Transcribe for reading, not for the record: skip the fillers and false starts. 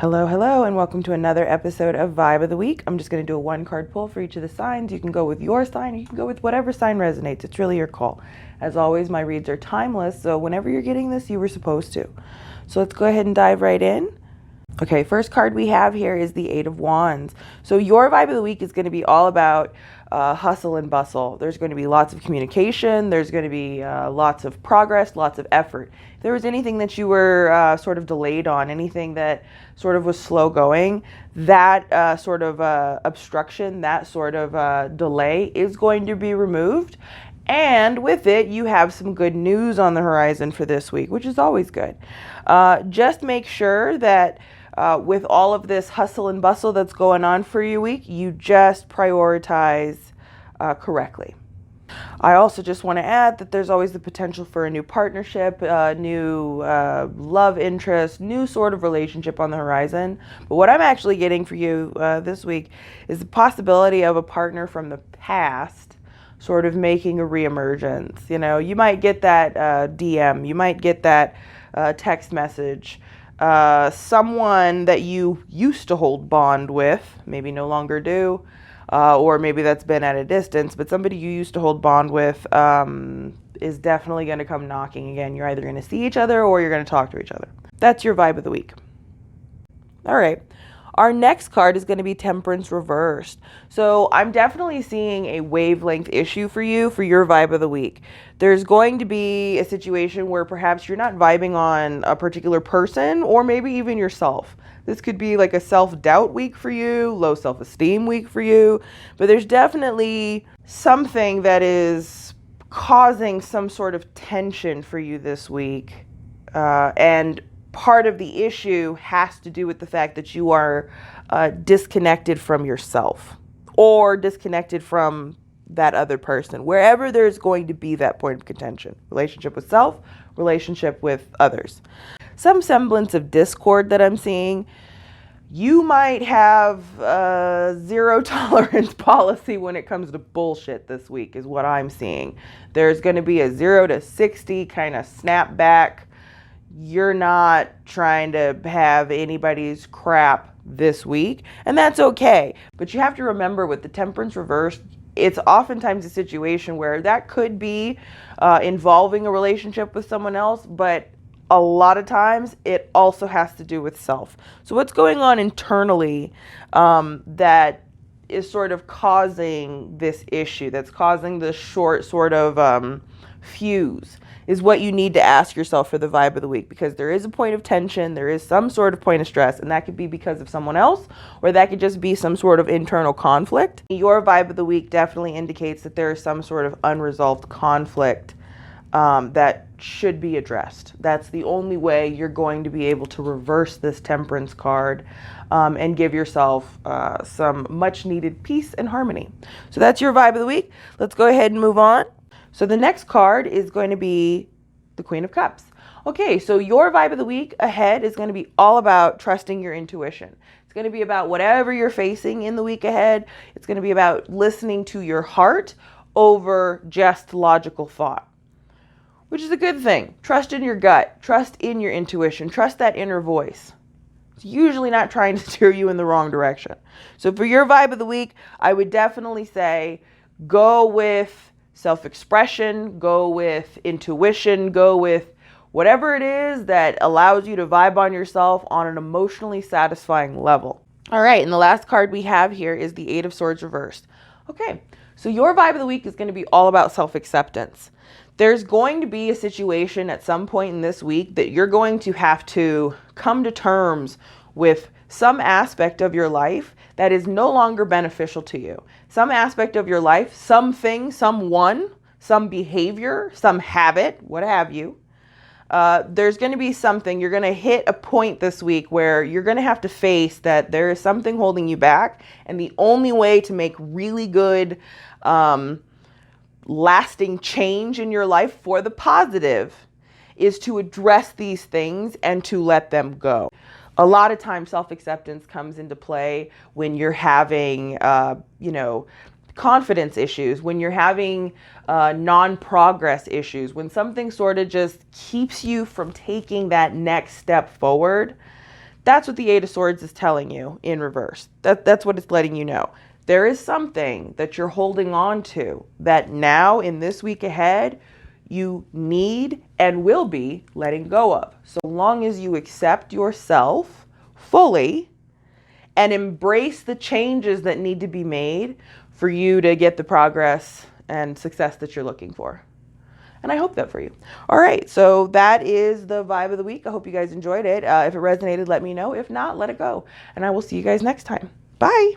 Hello, and welcome to another episode of Vibe of the Week. I'm just going to do a one card pull for each of the signs. You can go with your sign, you can go with whatever sign resonates. It's really your call. As always, my reads are timeless, so whenever you're getting this, you were supposed to. So let's go ahead and dive right in. Okay, first card we have here is the Eight of Wands. So your Vibe of the Week is going to be all about hustle and bustle. There's going to be lots of communication. There's going to be lots of progress, lots of effort. If there was anything that you were sort of delayed on, anything that sort of was slow going, that sort of obstruction, that sort of delay is going to be removed. And with it, you have some good news on the horizon for this week, which is always good. Just make sure that with all of this hustle and bustle that's going on for your week, you just prioritize correctly. I also just want to add that there's always the potential for a new partnership, new love interest, new sort of relationship on the horizon. But what I'm actually getting for you this week is the possibility of a partner from the past sort of making a reemergence. You know, you might get that DM, you might get that text message. Someone that you used to hold bond with, maybe no longer do, or maybe that's been at a distance, but somebody you used to hold bond with is definitely going to come knocking again. You're either going to see each other or you're going to talk to each other. That's your Vibe of the Week. All right. Our next card is going to be Temperance reversed. So I'm definitely seeing a wavelength issue for you for your Vibe of the Week. There's going to be a situation where perhaps you're not vibing on a particular person or maybe even yourself. This could be like a self-doubt week for you, low self-esteem week for you, but there's definitely something that is causing some sort of tension for you this week. And part of the issue has to do with the fact that you are disconnected from yourself or disconnected from that other person, wherever there's going to be that point of contention. Relationship with self, relationship with others. Some semblance of discord that I'm seeing. You might have a zero tolerance policy when it comes to bullshit this week is what I'm seeing. There's going to be a 0 to 60 kind of snap back. You're not trying to have anybody's crap this week, and that's okay. But you have to remember with the Temperance reversed, it's oftentimes a situation where that could be involving a relationship with someone else, but a lot of times it also has to do with self. So what's going on internally that is sort of causing this issue, that's causing the short sort of fuse, is what you need to ask yourself for the Vibe of the Week, because there is a point of tension, there is some sort of point of stress, and that could be because of someone else, or that could just be some sort of internal conflict. Your Vibe of the Week definitely indicates that there is some sort of unresolved conflict that should be addressed. That's the only way you're going to be able to reverse this Temperance card and give yourself some much needed peace and harmony. So that's your Vibe of the Week. Let's go ahead and move on. So the next card is going to be the Queen of Cups. Okay, so your Vibe of the Week ahead is going to be all about trusting your intuition. It's going to be about whatever you're facing in the week ahead. It's going to be about listening to your heart over just logical thought, which is a good thing. Trust in your gut. Trust in your intuition. Trust that inner voice. It's usually not trying to steer you in the wrong direction. So for your Vibe of the Week, I would definitely say go with self-expression, go with intuition, go with whatever it is that allows you to vibe on yourself on an emotionally satisfying level. All right, and the last card we have here is the Eight of Swords reversed. Okay, so your Vibe of the Week is going to be all about self-acceptance. There's going to be a situation at some point in this week that you're going to have to come to terms with some aspect of your life that is no longer beneficial to you. Some aspect of your life, something, someone, some behavior, some habit, what have you. There's going to be something, you're going to hit a point this week where you're going to have to face that there is something holding you back. And the only way to make really good, lasting change in your life for the positive is to address these things and to let them go. A lot of times self-acceptance comes into play when you're having, confidence issues, when you're having non-progress issues, when something sort of just keeps you from taking that next step forward. That's what the Eight of Swords is telling you in reverse. That's what it's letting you know. There is something that you're holding on to that now in this week ahead, you need and will be letting go of. So long as you accept yourself fully and embrace the changes that need to be made for you to get the progress and success that you're looking for. And I hope that for you. All right, so that is the vibe of the week. I hope you guys enjoyed it. If it resonated, let me know. If not, let it go. And I will see you guys next time. Bye.